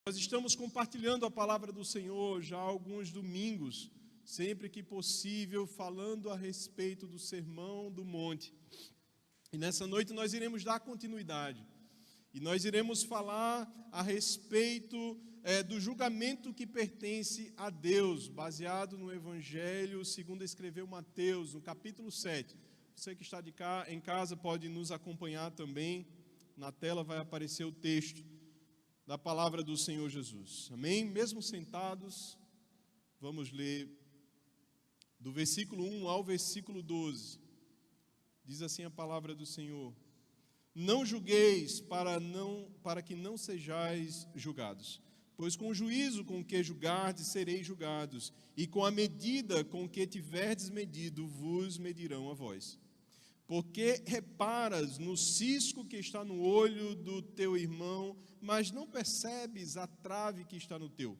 Nós estamos compartilhando a palavra do Senhor já há alguns domingos, sempre que possível, falando a respeito do Sermão do Monte. E nessa noite nós iremos dar continuidade. E nós iremos falar a respeito do julgamento que pertence a Deus, baseado no Evangelho segundo escreveu Mateus, no capítulo 7. Você que está em casa pode nos acompanhar também. Na tela vai aparecer o texto da palavra do Senhor Jesus. Amém? Mesmo sentados, vamos ler do versículo 1 ao versículo 12. Diz assim a palavra do Senhor: Não julgueis para que não sejais julgados, pois com o juízo com que julgardes sereis julgados, e com a medida com que tiverdes medido vos medirão a vós. Porque reparas no cisco que está no olho do teu irmão, mas não percebes a trave que está no teu?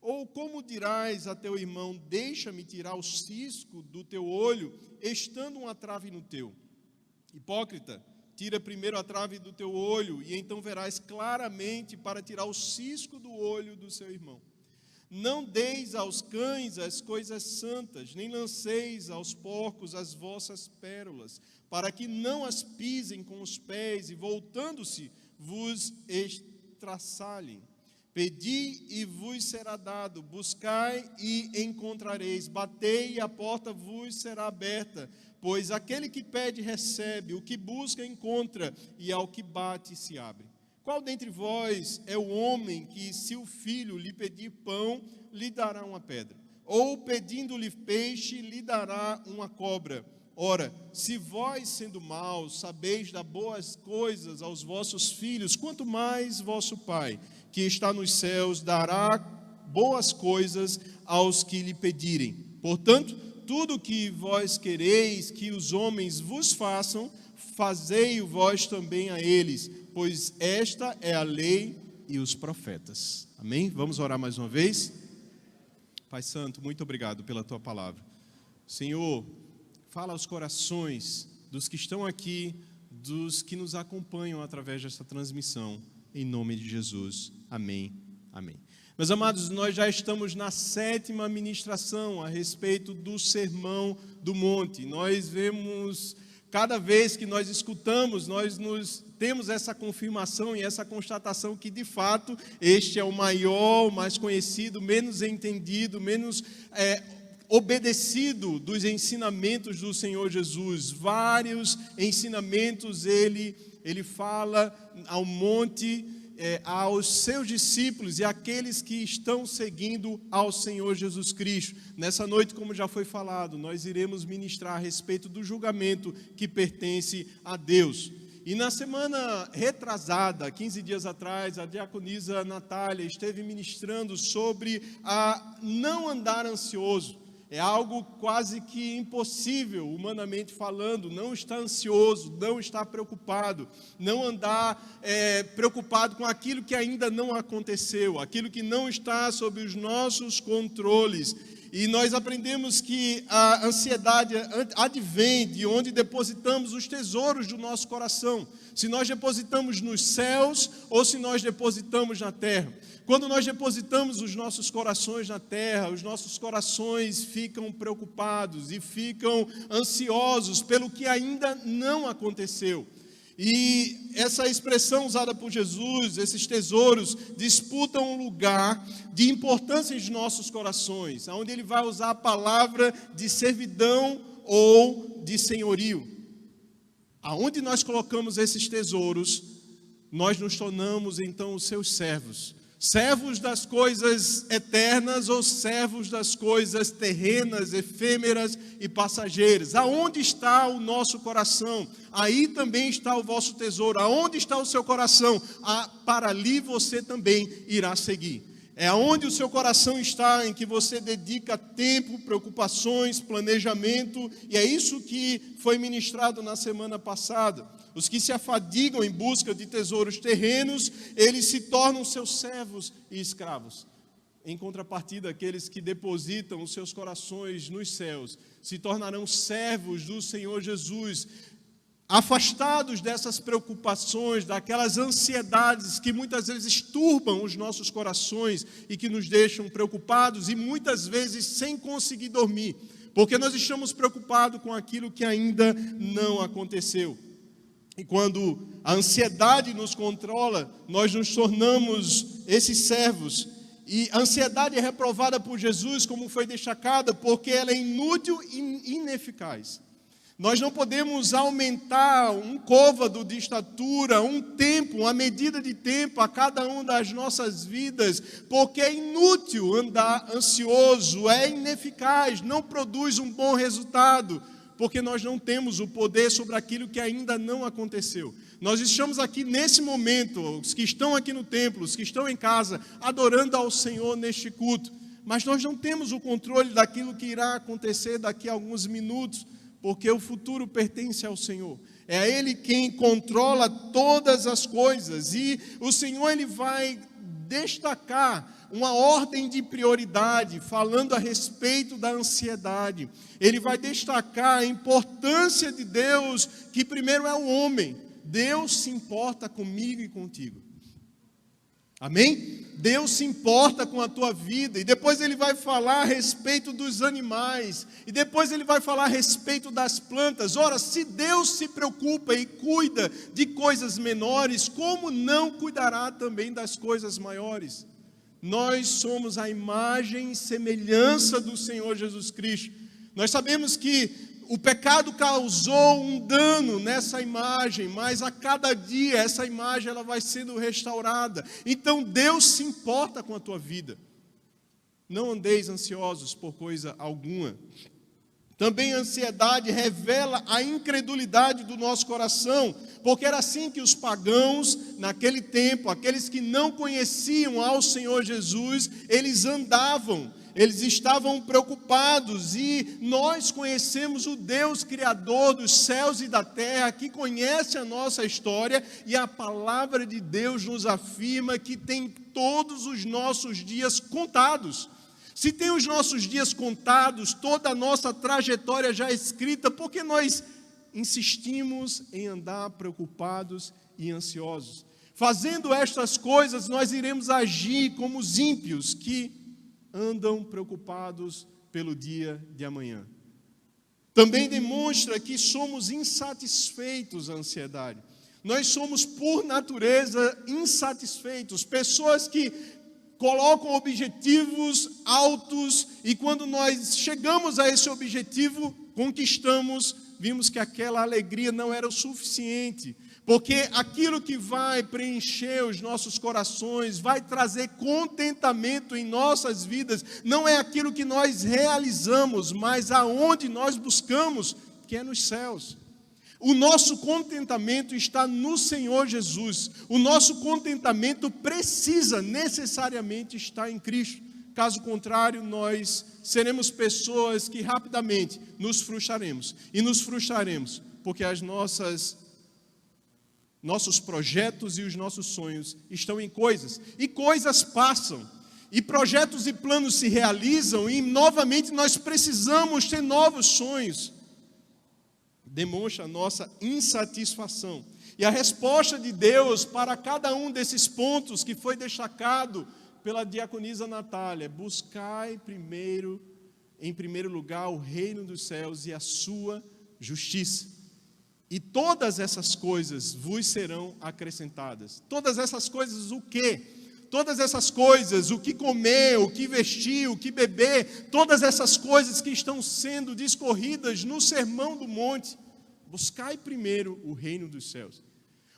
Ou como dirás a teu irmão, deixa-me tirar o cisco do teu olho, estando uma trave no teu? Hipócrita, tira primeiro a trave do teu olho, e então verás claramente para tirar o cisco do olho do seu irmão. Não deis aos cães as coisas santas, nem lanceis aos porcos as vossas pérolas, para que não as pisem com os pés, e voltando-se, vos estraçalhem. Pedi e vos será dado, buscai e encontrareis, batei e a porta vos será aberta, pois aquele que pede recebe, o que busca encontra, e ao que bate se abre. Qual dentre vós é o homem que, se o filho lhe pedir pão, lhe dará uma pedra? Ou, pedindo-lhe peixe, lhe dará uma cobra? Ora, se vós, sendo maus, sabeis dar boas coisas aos vossos filhos, quanto mais vosso Pai, que está nos céus, dará boas coisas aos que lhe pedirem. Portanto, tudo o que vós quereis que os homens vos façam, fazei-o vós também a eles, pois esta é a lei e os profetas. Amém? Vamos orar mais uma vez? Pai Santo, muito obrigado pela Tua palavra. Senhor, fala aos corações dos que estão aqui, dos que nos acompanham através dessa transmissão, em nome de Jesus. Amém. Amém. Meus amados, nós já estamos na 7ª ministração a respeito do Sermão do Monte. Nós vemos, cada vez que nós escutamos, temos essa confirmação e essa constatação que, de fato, este é o maior, o mais conhecido, menos entendido, menos obedecido dos ensinamentos do Senhor Jesus. Vários ensinamentos ele fala ao monte, aos seus discípulos e àqueles que estão seguindo ao Senhor Jesus Cristo. Nessa noite, como já foi falado, nós iremos ministrar a respeito do julgamento que pertence a Deus. E na semana retrasada, 15 dias atrás, a diaconisa Natália esteve ministrando sobre a não andar ansioso. É algo quase que impossível, humanamente falando, não estar ansioso, não estar preocupado, não andar preocupado com aquilo que ainda não aconteceu, aquilo que não está sob os nossos controles. E nós aprendemos que a ansiedade advém de onde depositamos os tesouros do nosso coração. Se nós depositamos nos céus ou se nós depositamos na terra. Quando nós depositamos os nossos corações na terra, os nossos corações ficam preocupados e ficam ansiosos pelo que ainda não aconteceu. E essa expressão usada por Jesus, esses tesouros, disputam um lugar de importância em nossos corações, onde ele vai usar a palavra de servidão ou de senhorio. Aonde nós colocamos esses tesouros, nós nos tornamos então os seus servos. Servos das coisas eternas ou servos das coisas terrenas, efêmeras e passageiras. Aonde está o nosso coração? Aí também está o vosso tesouro. Aonde está o seu coração? Para ali você também irá seguir. É aonde o seu coração está, em que você dedica tempo, preocupações, planejamento, e é isso que foi ministrado na semana passada. Os que se afadigam em busca de tesouros terrenos, eles se tornam seus servos e escravos. Em contrapartida, aqueles que depositam os seus corações nos céus, se tornarão servos do Senhor Jesus, afastados dessas preocupações, daquelas ansiedades que muitas vezes turbam os nossos corações e que nos deixam preocupados e muitas vezes sem conseguir dormir, porque nós estamos preocupados com aquilo que ainda não aconteceu. E quando a ansiedade nos controla, nós nos tornamos esses servos. E a ansiedade é reprovada por Jesus, como foi destacada, porque ela é inútil e ineficaz. Nós não podemos aumentar um côvado de estatura, um tempo, uma medida de tempo a cada uma das nossas vidas, porque é inútil andar ansioso, é ineficaz, não produz um bom resultado, porque nós não temos o poder sobre aquilo que ainda não aconteceu. Nós estamos aqui nesse momento, os que estão aqui no templo, os que estão em casa, adorando ao Senhor neste culto, mas nós não temos o controle daquilo que irá acontecer daqui a alguns minutos, porque o futuro pertence ao Senhor. É a Ele quem controla todas as coisas. E o Senhor, Ele vai destacar uma ordem de prioridade, falando a respeito da ansiedade. Ele vai destacar a importância de Deus, que primeiro é o homem. Deus se importa comigo e contigo. Amém? Deus se importa com a tua vida, e depois Ele vai falar a respeito dos animais, e depois Ele vai falar a respeito das plantas. Ora, se Deus se preocupa e cuida de coisas menores, como não cuidará também das coisas maiores? Nós somos a imagem e semelhança do Senhor Jesus Cristo. Nós sabemos que o pecado causou um dano nessa imagem, mas a cada dia essa imagem ela vai sendo restaurada. Então Deus se importa com a tua vida. Não andeis ansiosos por coisa alguma. Também a ansiedade revela a incredulidade do nosso coração, porque era assim que os pagãos, naquele tempo, aqueles que não conheciam ao Senhor Jesus, eles andavam. Eles estavam preocupados, e nós conhecemos o Deus Criador dos céus e da terra, que conhece a nossa história, e a palavra de Deus nos afirma que tem todos os nossos dias contados. Se tem os nossos dias contados, toda a nossa trajetória já escrita, por que nós insistimos em andar preocupados e ansiosos? Fazendo estas coisas, nós iremos agir como os ímpios que andam preocupados pelo dia de amanhã. Também demonstra que somos insatisfeitos à ansiedade. Nós somos, por natureza, insatisfeitos. Pessoas que colocam objetivos altos e quando nós chegamos a esse objetivo, conquistamos, vimos que aquela alegria não era o suficiente. Porque aquilo que vai preencher os nossos corações, vai trazer contentamento em nossas vidas, não é aquilo que nós realizamos, mas aonde nós buscamos, que é nos céus. O nosso contentamento está no Senhor Jesus. O nosso contentamento precisa necessariamente estar em Cristo. Caso contrário, nós seremos pessoas que rapidamente nos frustraremos. E nos frustraremos porque as nossos projetos e os nossos sonhos estão em coisas, e coisas passam, e projetos e planos se realizam, e novamente nós precisamos ter novos sonhos. Demonstra a nossa insatisfação. E a resposta de Deus para cada um desses pontos que foi destacado pela diaconisa Natália: buscai em primeiro lugar, o reino dos céus e a sua justiça. E todas essas coisas vos serão acrescentadas. Todas essas coisas o quê? Todas essas coisas, o que comer, o que vestir, o que beber, todas essas coisas que estão sendo discorridas no Sermão do Monte. Buscai primeiro o reino dos céus.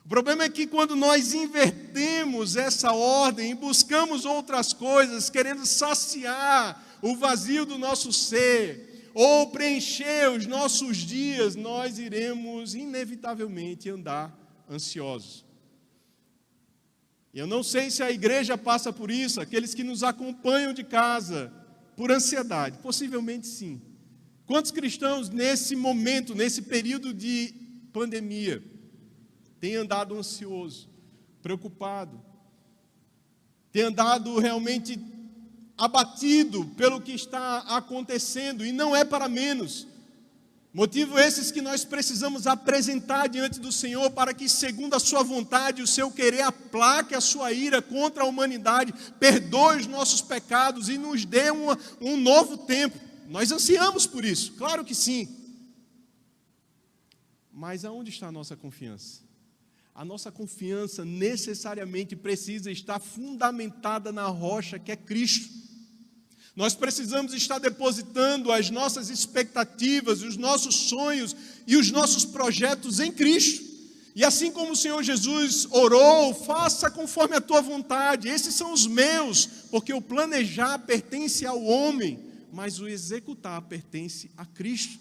O problema é que quando nós invertemos essa ordem e buscamos outras coisas, querendo saciar o vazio do nosso ser, ou preencher os nossos dias, nós iremos inevitavelmente andar ansiosos. E eu não sei se a igreja passa por isso, aqueles que nos acompanham de casa, por ansiedade, possivelmente sim. Quantos cristãos nesse momento, nesse período de pandemia, têm andado ansioso, preocupado, têm andado realmente abatido pelo que está acontecendo, e não é para menos. Motivo esses que nós precisamos apresentar diante do Senhor para que, segundo a sua vontade e o seu querer, aplaque a sua ira contra a humanidade, perdoe os nossos pecados e nos dê um novo tempo. Nós ansiamos por isso, claro que sim. Mas aonde está a nossa confiança? A nossa confiança necessariamente precisa estar fundamentada na rocha que é Cristo. Nós precisamos estar depositando as nossas expectativas, os nossos sonhos e os nossos projetos em Cristo. E assim como o Senhor Jesus orou, faça conforme a tua vontade. Esses são os meus, porque o planejar pertence ao homem, mas o executar pertence a Cristo.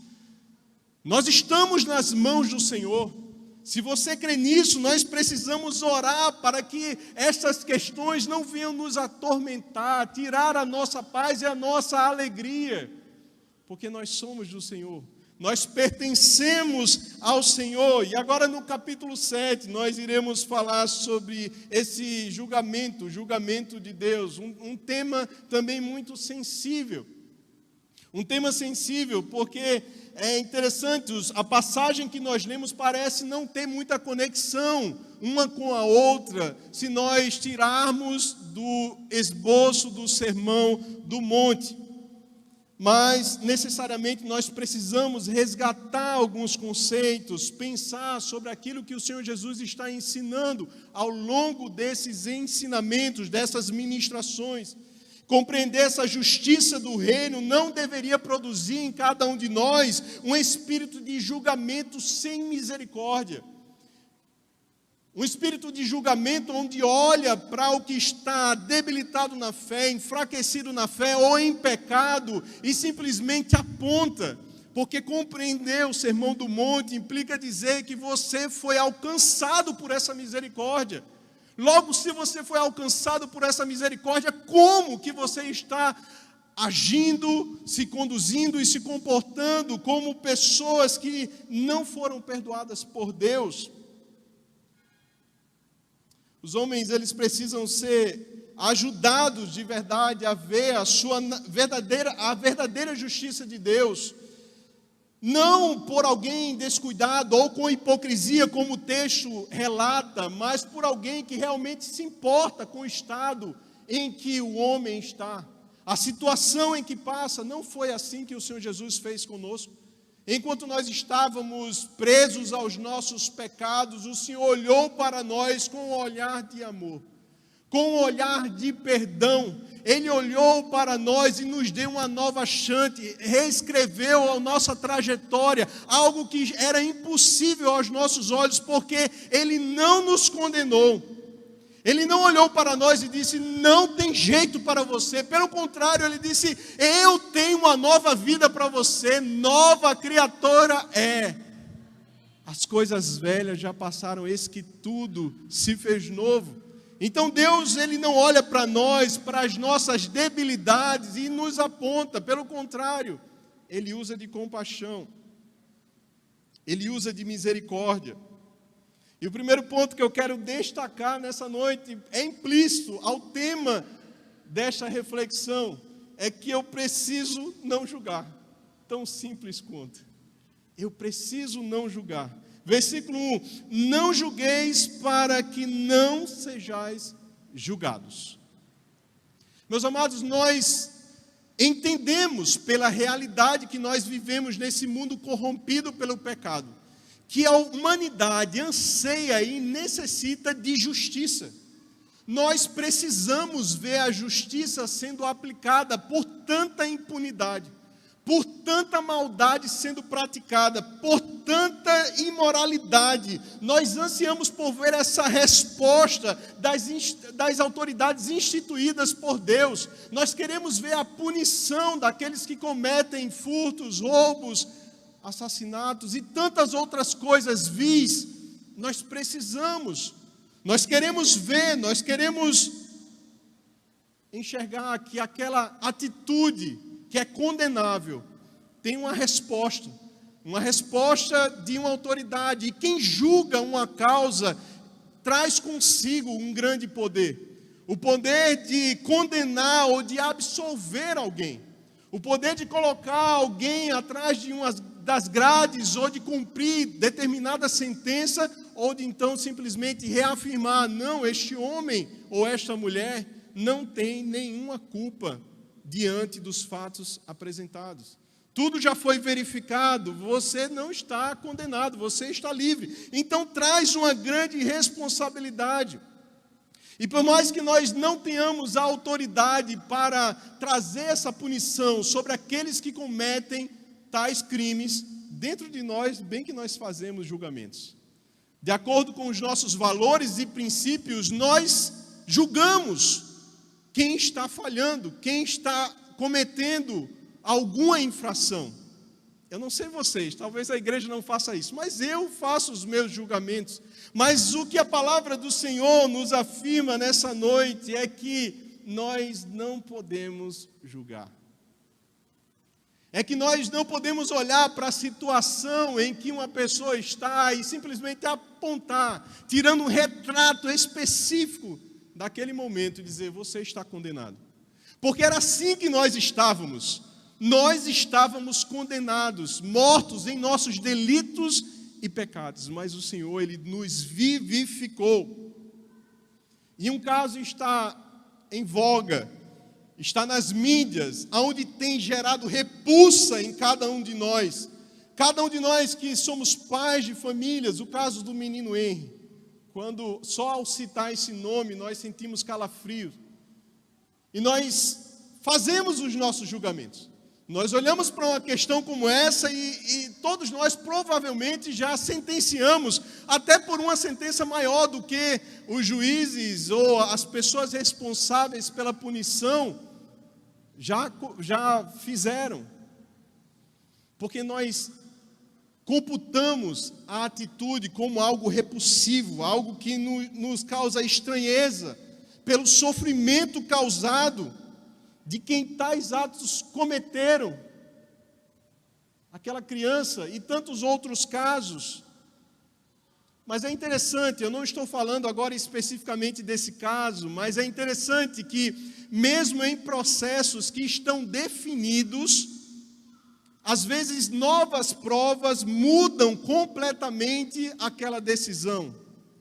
Nós estamos nas mãos do Senhor. Se você crê nisso, nós precisamos orar para que essas questões não venham nos atormentar, tirar a nossa paz e a nossa alegria, porque nós somos do Senhor, nós pertencemos ao Senhor. E agora no capítulo 7, nós iremos falar sobre esse julgamento, o julgamento de Deus, um tema também muito sensível. Um tema sensível, porque é interessante, a passagem que nós lemos parece não ter muita conexão uma com a outra, se nós tirarmos do esboço do Sermão do Monte. Mas, necessariamente, nós precisamos resgatar alguns conceitos, pensar sobre aquilo que o Senhor Jesus está ensinando ao longo desses ensinamentos, dessas ministrações. Compreender essa justiça do reino não deveria produzir em cada um de nós um espírito de julgamento sem misericórdia. Um espírito de julgamento onde olha para o que está debilitado na fé, enfraquecido na fé ou em pecado e simplesmente aponta. Porque compreender o Sermão do Monte implica dizer que você foi alcançado por essa misericórdia. Logo, se você foi alcançado por essa misericórdia, como que você está agindo, se conduzindo e se comportando como pessoas que não foram perdoadas por Deus? Os homens, eles precisam ser ajudados de verdade a ver a verdadeira justiça de Deus. Não por alguém descuidado ou com hipocrisia, como o texto relata, mas por alguém que realmente se importa com o estado em que o homem está. A situação em que passa. Não foi assim que o Senhor Jesus fez conosco. Enquanto nós estávamos presos aos nossos pecados, o Senhor olhou para nós com um olhar de amor, com um olhar de perdão. Ele olhou para nós e nos deu uma nova chance, reescreveu a nossa trajetória, algo que era impossível aos nossos olhos, porque Ele não nos condenou. Ele não olhou para nós e disse, não tem jeito para você. Pelo contrário, Ele disse, eu tenho uma nova vida para você, nova criatura é. As coisas velhas já passaram, eis que tudo se fez novo. Então Deus, Ele não olha para nós, para as nossas debilidades e nos aponta, pelo contrário, Ele usa de compaixão, Ele usa de misericórdia. E o primeiro ponto que eu quero destacar nessa noite, é implícito ao tema desta reflexão, é que eu preciso não julgar, tão simples quanto. Eu preciso não julgar. Versículo 1, não julgueis para que não sejais julgados. Meus amados, nós entendemos pela realidade que nós vivemos nesse mundo corrompido pelo pecado, que a humanidade anseia e necessita de justiça. Nós precisamos ver a justiça sendo aplicada por tanta impunidade, por tanta maldade sendo praticada, por tanta imoralidade. Nós ansiamos por ver essa resposta das autoridades instituídas por Deus. Nós queremos ver a punição daqueles que cometem furtos, roubos, assassinatos e tantas outras coisas vis. Nós precisamos, nós queremos ver, nós queremos enxergar que aquela atitude que é condenável tem uma resposta de uma autoridade. E quem julga uma causa traz consigo um grande poder, o poder de condenar ou de absolver alguém, o poder de colocar alguém atrás das grades ou de cumprir determinada sentença, ou de então simplesmente reafirmar, não, este homem ou esta mulher não tem nenhuma culpa diante dos fatos apresentados. Tudo já foi verificado, você não está condenado, você está livre. Então traz uma grande responsabilidade. E por mais que nós não tenhamos a autoridade para trazer essa punição sobre aqueles que cometem tais crimes, dentro de nós, bem que nós fazemos julgamentos. De acordo com os nossos valores e princípios, nós julgamos quem está falhando, quem está cometendo alguma infração. Eu não sei vocês, talvez a igreja não faça isso, mas eu faço os meus julgamentos. Mas o que a palavra do Senhor nos afirma nessa noite é que nós não podemos julgar. É que nós não podemos olhar para a situação em que uma pessoa está e simplesmente apontar, tirando um retrato específico daquele momento e dizer, você está condenado. Porque era assim que nós estávamos. Nós estávamos condenados, mortos em nossos delitos e pecados, mas o Senhor, Ele nos vivificou. E um caso está em voga, está nas mídias, onde tem gerado repulsa em cada um de nós. Cada um de nós que somos pais de famílias, o caso do menino Henry. Quando só ao citar esse nome, nós sentimos calafrio. E nós fazemos os nossos julgamentos. Nós olhamos para uma questão como essa e todos nós provavelmente já sentenciamos, até por uma sentença maior do que os juízes ou as pessoas responsáveis pela punição já fizeram. Porque nós computamos a atitude como algo repulsivo, algo que nos causa estranheza, pelo sofrimento causado de quem tais atos cometeram, aquela criança e tantos outros casos. Mas é interessante, eu não estou falando agora especificamente desse caso, mas é interessante que mesmo em processos que estão definidos, às vezes novas provas mudam completamente aquela decisão.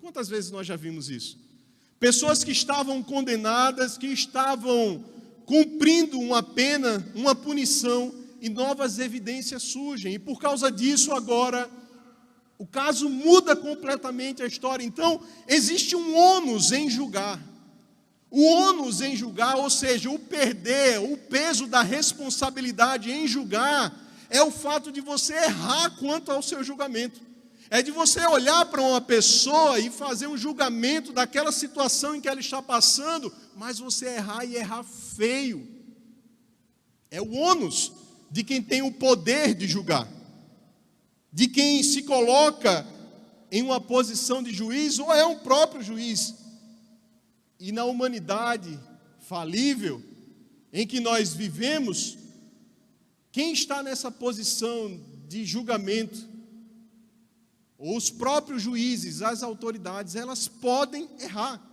Quantas vezes nós já vimos isso? Pessoas que estavam condenadas, que estavam cumprindo uma pena, uma punição, e novas evidências surgem. E por causa disso, agora, o caso muda completamente a história. Então, existe um ônus em julgar. O ônus em julgar, ou seja, o perder, o peso da responsabilidade em julgar, é o fato de você errar quanto ao seu julgamento. É de você olhar para uma pessoa e fazer um julgamento daquela situação em que ela está passando, mas você errar e errar feio. É o ônus de quem tem o poder de julgar, de quem se coloca em uma posição de juiz ou é um próprio juiz. E na humanidade falível em que nós vivemos, quem está nessa posição de julgamento, os próprios juízes, as autoridades, elas podem errar.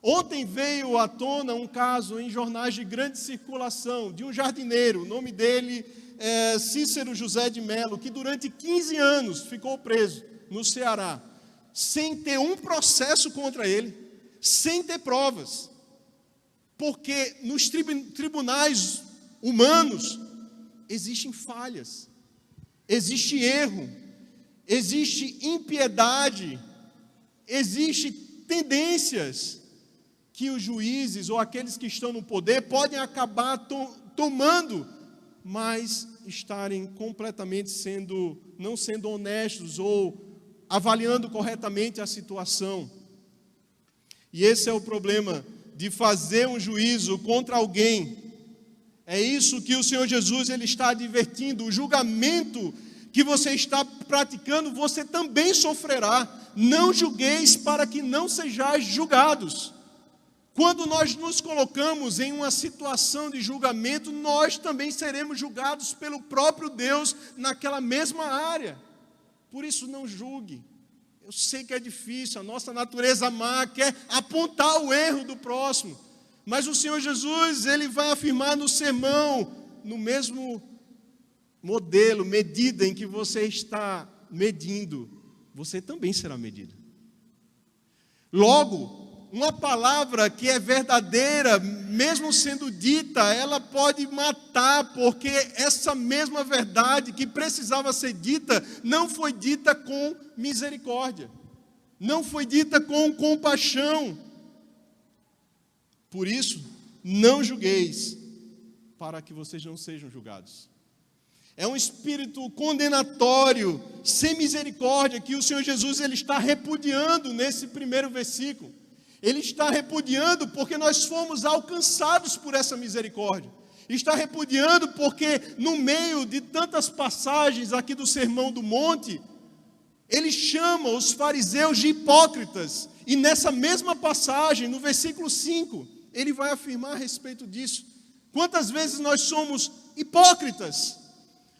Ontem veio à tona um caso em jornais de grande circulação, de um jardineiro, o nome dele é Cícero José de Melo, que durante 15 anos ficou preso no Ceará, sem ter um processo contra ele, sem ter provas. Porque nos tribunais humanos existem falhas, existe erro, existe impiedade, existem tendências que os juízes ou aqueles que estão no poder podem acabar tomando, mas estarem completamente não sendo honestos ou avaliando corretamente a situação. E esse é o problema de fazer um juízo contra alguém. É isso que o Senhor Jesus ele está advertindo. O julgamento que você está praticando, você também sofrerá. Não julgueis para que não sejais julgados. Quando nós nos colocamos em uma situação de julgamento, nós também seremos julgados pelo próprio Deus naquela mesma área. Por isso não julgue. Eu sei que é difícil, a nossa natureza má quer apontar o erro do próximo. Mas o Senhor Jesus, ele vai afirmar no sermão, no mesmo modelo, medida em que você está medindo, você também será medido. Logo, uma palavra que é verdadeira, mesmo sendo dita, ela pode matar, porque essa mesma verdade que precisava ser dita, não foi dita com misericórdia, não foi dita com compaixão. Por isso, não julgueis, para que vocês não sejam julgados. É um espírito condenatório, sem misericórdia, que o Senhor Jesus ele está repudiando nesse primeiro versículo. Ele está repudiando porque nós fomos alcançados por essa misericórdia. Está repudiando porque no meio de tantas passagens aqui do Sermão do Monte, ele chama os fariseus de hipócritas. E nessa mesma passagem, no versículo 5, ele vai afirmar a respeito disso. Quantas vezes nós somos hipócritas?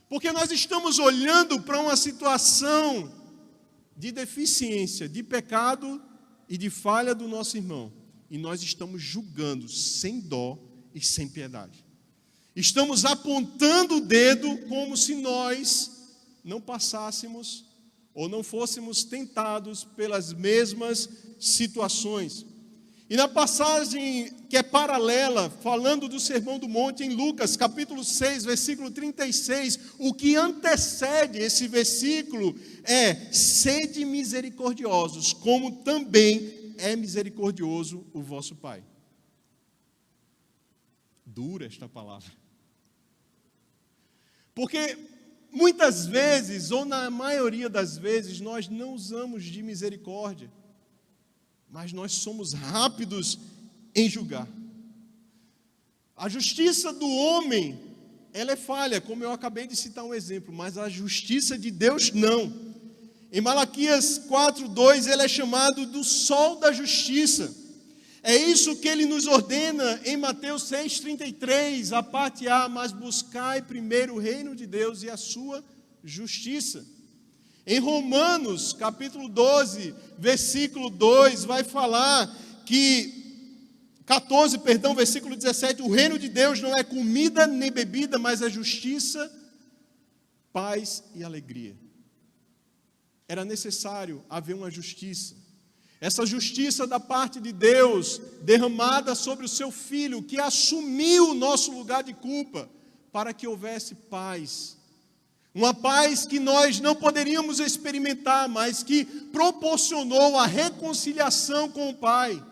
Porque nós estamos olhando para uma situação de deficiência, de pecado e de falha do nosso irmão. E nós estamos julgando sem dó e sem piedade. Estamos apontando o dedo como se nós não passássemos ou não fôssemos tentados pelas mesmas situações. E na passagem que é paralela, falando do Sermão do Monte, em Lucas, capítulo 6, versículo 36, o que antecede esse versículo é: sede misericordiosos, como também é misericordioso o vosso Pai. Dura esta palavra. Porque muitas vezes, ou na maioria das vezes, nós não usamos de misericórdia, mas nós somos rápidos em julgar. A justiça do homem, ela é falha, como eu acabei de citar um exemplo, mas a justiça de Deus não. Em Malaquias 4:2, ele é chamado do sol da justiça. É isso que ele nos ordena em Mateus 6:33, a parte A: mas buscai primeiro o reino de Deus e a sua justiça. Em Romanos, capítulo 12, versículo 2, vai falar que, 14, perdão, versículo 17, o reino de Deus não é comida nem bebida, mas é justiça, paz e alegria. Era necessário haver uma justiça. Essa justiça da parte de Deus, derramada sobre o seu Filho, que assumiu o nosso lugar de culpa, para que houvesse paz. Uma paz que nós não poderíamos experimentar, mas que proporcionou a reconciliação com o Pai.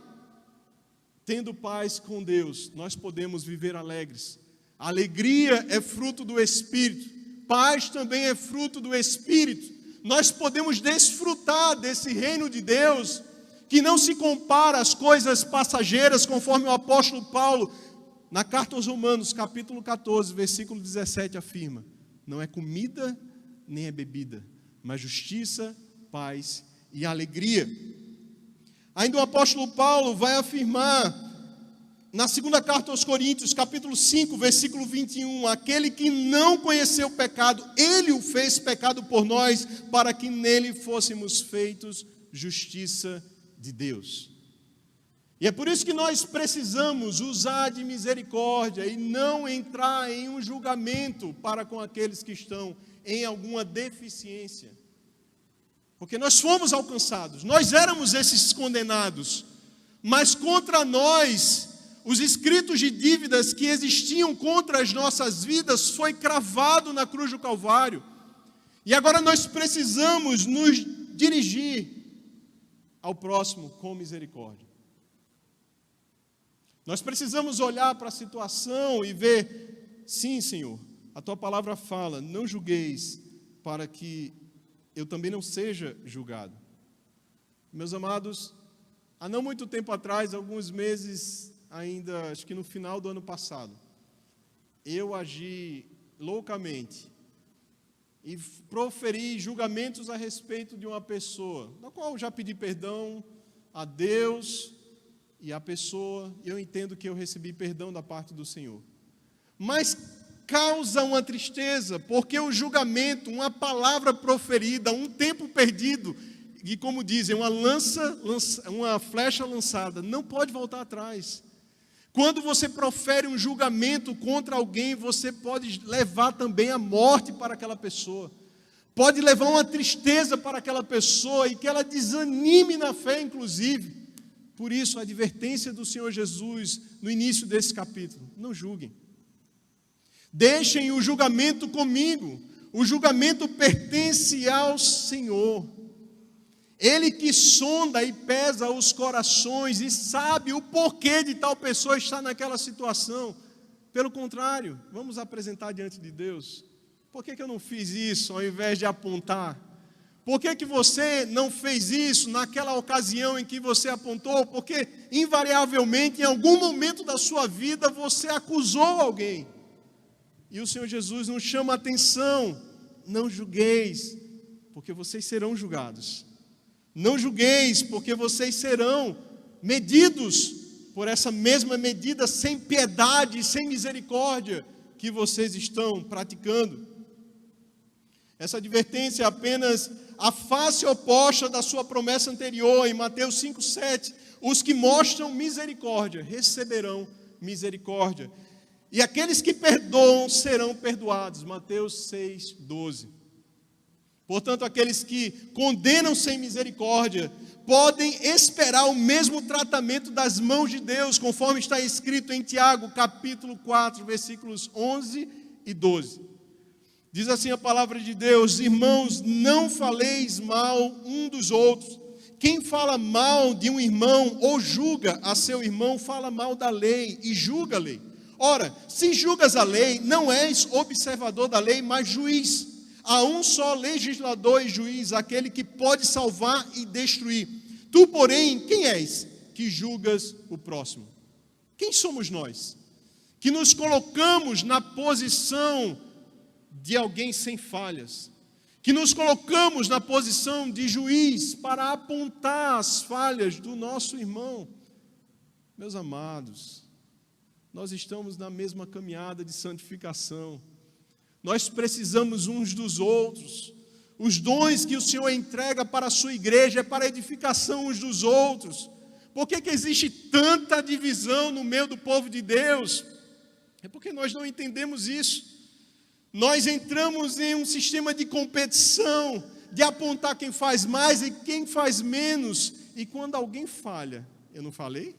Tendo paz com Deus, nós podemos viver alegres. A alegria é fruto do Espírito. Paz também é fruto do Espírito. Nós podemos desfrutar desse reino de Deus, que não se compara às coisas passageiras, conforme o apóstolo Paulo, na carta aos Romanos, capítulo 14, versículo 17, afirma: não é comida nem é bebida, mas justiça, paz e alegria. Ainda o apóstolo Paulo vai afirmar, na segunda carta aos Coríntios, capítulo 5, versículo 21, aquele que não conheceu o pecado, ele o fez pecado por nós, para que nele fôssemos feitos justiça de Deus. E é por isso que nós precisamos usar de misericórdia e não entrar em um julgamento para com aqueles que estão em alguma deficiência. Porque nós fomos alcançados, nós éramos esses condenados, mas contra nós, os escritos de dívidas que existiam contra as nossas vidas foi cravado na cruz do Calvário. E agora nós precisamos nos dirigir ao próximo com misericórdia. Nós precisamos olhar para a situação e ver: sim, Senhor, a Tua palavra fala, não julgueis, para que eu também não seja julgado. Meus amados, há não muito tempo atrás, alguns meses ainda, acho que no final do ano passado, eu agi loucamente e proferi julgamentos a respeito de uma pessoa, da qual eu já pedi perdão a Deus e a pessoa, e eu entendo que eu recebi perdão da parte do Senhor. Mas causa uma tristeza, porque o julgamento, uma palavra proferida, um tempo perdido, e como dizem, uma flecha lançada, não pode voltar atrás. Quando você profere um julgamento contra alguém, você pode levar também a morte para aquela pessoa. Pode levar uma tristeza para aquela pessoa e que ela desanime na fé, inclusive. Por isso, a advertência do Senhor Jesus no início desse capítulo: não julguem. Deixem o julgamento comigo. O julgamento pertence ao Senhor. Ele que sonda e pesa os corações e sabe o porquê de tal pessoa estar naquela situação. Pelo contrário, vamos apresentar diante de Deus. Por que eu não fiz isso ao invés de apontar? Por que você não fez isso naquela ocasião em que você apontou? Porque invariavelmente, em algum momento da sua vida, você acusou alguém. E o Senhor Jesus nos chama a atenção: não julgueis, porque vocês serão julgados. Não julgueis, porque vocês serão medidos por essa mesma medida sem piedade, sem misericórdia que vocês estão praticando. Essa advertência é apenas a face oposta da sua promessa anterior, em Mateus 5,7. Os que mostram misericórdia receberão misericórdia, e aqueles que perdoam serão perdoados. Mateus 6,12. Portanto, aqueles que condenam sem misericórdia podem esperar o mesmo tratamento das mãos de Deus, conforme está escrito em Tiago, capítulo 4, versículos 11 e 12. Diz assim a palavra de Deus: irmãos, não faleis mal um dos outros. Quem fala mal de um irmão ou julga a seu irmão, fala mal da lei e julga a lei. Ora, se julgas a lei, não és observador da lei, mas juiz. Há um só legislador e juiz, aquele que pode salvar e destruir. Tu, porém, quem és que julgas o próximo? Quem somos nós que nos colocamos na posição de alguém sem falhas, que nos colocamos na posição de juiz para apontar as falhas do nosso irmão? Meus amados, nós estamos na mesma caminhada de santificação. Nós precisamos uns dos outros. Os dons que o Senhor entrega para a sua igreja é para a edificação uns dos outros. Por que existe tanta divisão no meio do povo de Deus? É porque nós não entendemos isso. Nós entramos em um sistema de competição, de apontar quem faz mais e quem faz menos. E quando alguém falha, eu não falei?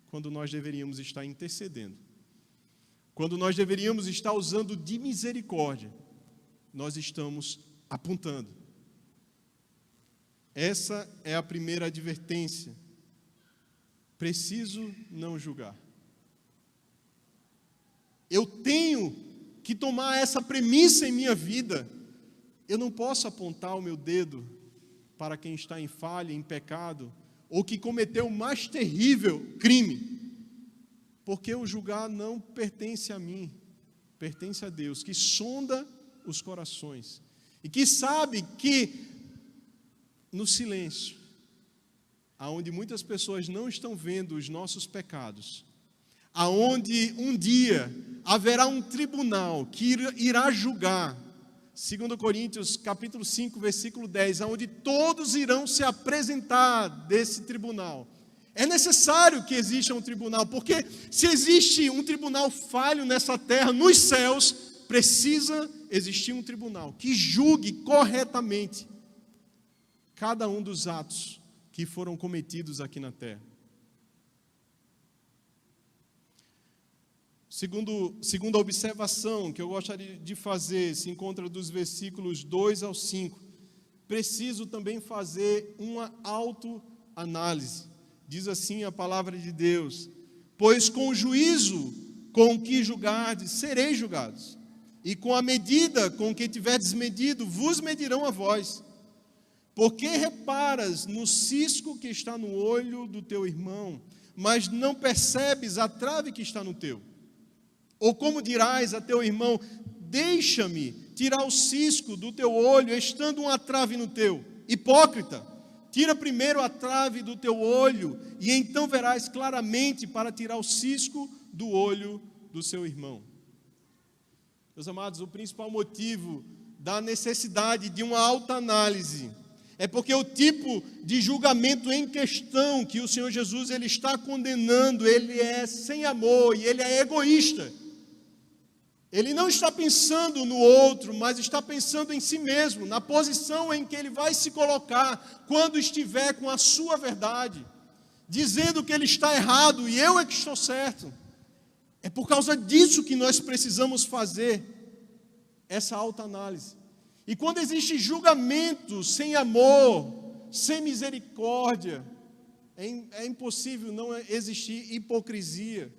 Quando nós deveríamos estar intercedendo. Quando nós deveríamos estar usando de misericórdia, nós estamos apontando. Essa é a primeira advertência. Preciso não julgar. Eu tenho que tomar essa premissa em minha vida. Eu não posso apontar o meu dedo para quem está em falha, em pecado, ou que cometeu o mais terrível crime. Porque o julgar não pertence a mim, pertence a Deus, que sonda os corações. E que sabe que no silêncio, aonde muitas pessoas não estão vendo os nossos pecados, aonde um dia haverá um tribunal que irá julgar, 2 Coríntios capítulo 5, versículo 10, aonde todos irão se apresentar desse tribunal. É necessário que exista um tribunal, porque se existe um tribunal falho nessa terra, nos céus, precisa existir um tribunal que julgue corretamente cada um dos atos que foram cometidos aqui na terra. Segunda observação que eu gostaria de fazer, se encontra dos versículos 2 ao 5. Preciso também fazer uma autoanálise. Diz assim a palavra de Deus: pois com o juízo com que julgardes, sereis julgados, e com a medida com que tiverdes medido, vos medirão a vós. Porque reparas no cisco que está no olho do teu irmão, mas não percebes a trave que está no teu? Ou como dirás a teu irmão: deixa-me tirar o cisco do teu olho, estando uma trave no teu? Hipócrita! Tira primeiro a trave do teu olho, e então verás claramente para tirar o cisco do olho do seu irmão. Meus amados, o principal motivo da necessidade de uma autoanálise É porque o tipo de julgamento em questão que o Senhor Jesus ele está condenando, ele é sem amor e ele é egoísta. Ele não está pensando no outro, mas está pensando em si mesmo, na posição em que ele vai se colocar quando estiver com a sua verdade, dizendo que ele está errado e eu é que estou certo. É por causa disso que nós precisamos fazer essa autoanálise. E quando existe julgamento sem amor, sem misericórdia, é impossível não existir hipocrisia.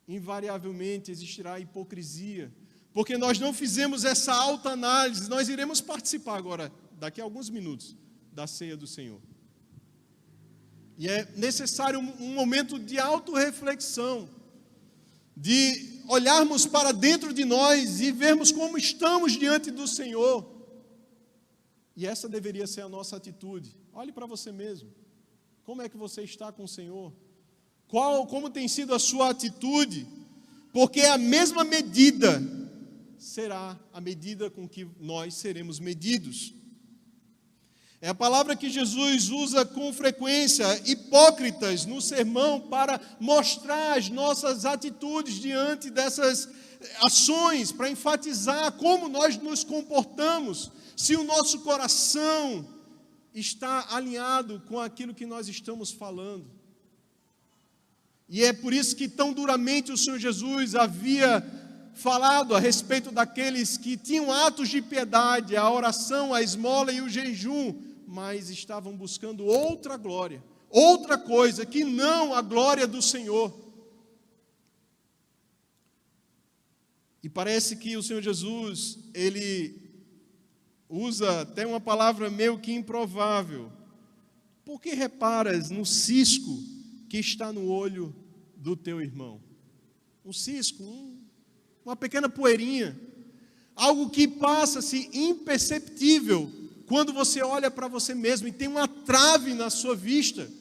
Invariavelmente existirá hipocrisia, porque nós não fizemos essa autoanálise. Nós iremos participar agora, daqui a alguns minutos, da ceia do Senhor. E é necessário um momento de autorreflexão, de olharmos para dentro de nós e vermos como estamos diante do Senhor. E essa deveria ser a nossa atitude. Olhe para você mesmo. Como é que você está com o Senhor? Como tem sido a sua atitude? Porque a mesma medida será a medida com que nós seremos medidos. É a palavra que Jesus usa com frequência, hipócritas, no sermão, para mostrar as nossas atitudes diante dessas ações, para enfatizar como nós nos comportamos, se o nosso coração está alinhado com aquilo que nós estamos falando. E é por isso que tão duramente o Senhor Jesus havia falado a respeito daqueles que tinham atos de piedade, a oração, a esmola e o jejum, mas estavam buscando outra glória, outra coisa, que não a glória do Senhor. E parece que o Senhor Jesus, ele usa até uma palavra meio que improvável. Por que reparas no cisco que está no olho do teu irmão? Um cisco, uma pequena poeirinha, algo que passa-se imperceptível quando você olha para você mesmo e tem uma trave na sua vista.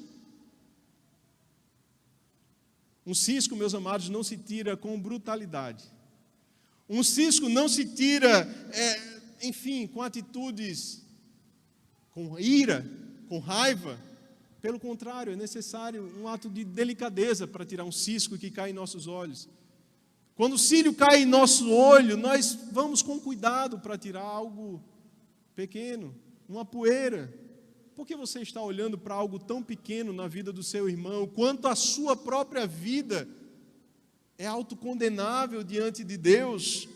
Um cisco, meus amados, não se tira com brutalidade. Um cisco não se tira, com atitudes, com ira, com raiva. Pelo contrário, é necessário um ato de delicadeza para tirar um cisco que cai em nossos olhos. Quando o cílio cai em nosso olho, nós vamos com cuidado para tirar algo pequeno, uma poeira. Por que você está olhando para algo tão pequeno na vida do seu irmão, quanto a sua própria vida é autocondenável diante de Deus?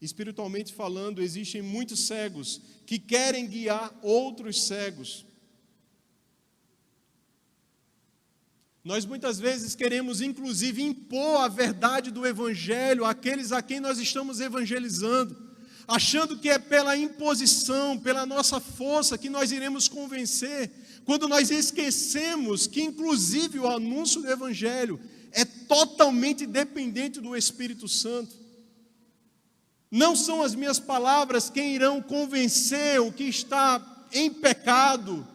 Espiritualmente falando, existem muitos cegos que querem guiar outros cegos. Nós muitas vezes queremos, inclusive, impor a verdade do Evangelho àqueles a quem nós estamos evangelizando, achando que é pela imposição, pela nossa força que nós iremos convencer, quando nós esquecemos que, inclusive, o anúncio do Evangelho é totalmente dependente do Espírito Santo. Não são as minhas palavras quem irão convencer o que está em pecado,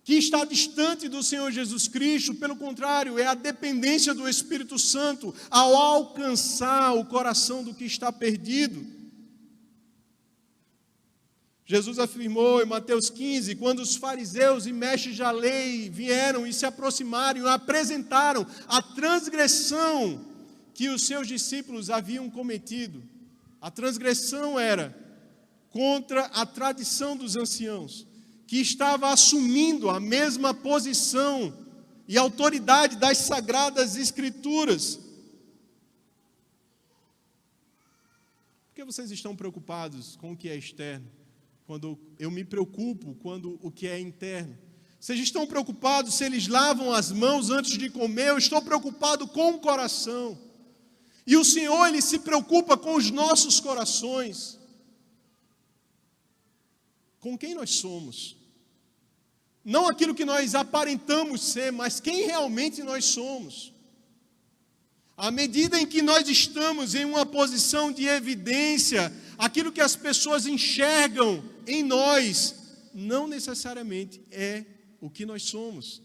que está distante do Senhor Jesus Cristo. Pelo contrário, é a dependência do Espírito Santo ao alcançar o coração do que está perdido. Jesus afirmou em Mateus 15, quando os fariseus e mestres da lei vieram e se aproximaram e apresentaram a transgressão que os seus discípulos haviam cometido. A transgressão era contra a tradição dos anciãos, que estava assumindo a mesma posição e autoridade das sagradas escrituras. Por que vocês estão preocupados com o que é externo, quando eu me preocupo quando o que é interno? Vocês estão preocupados se eles lavam as mãos antes de comer? Eu estou preocupado com o coração. E o Senhor, Ele se preocupa com os nossos corações. Com quem nós somos. Não aquilo que nós aparentamos ser, mas quem realmente nós somos. À medida em que nós estamos em uma posição de evidência, aquilo que as pessoas enxergam em nós, não necessariamente é o que nós somos.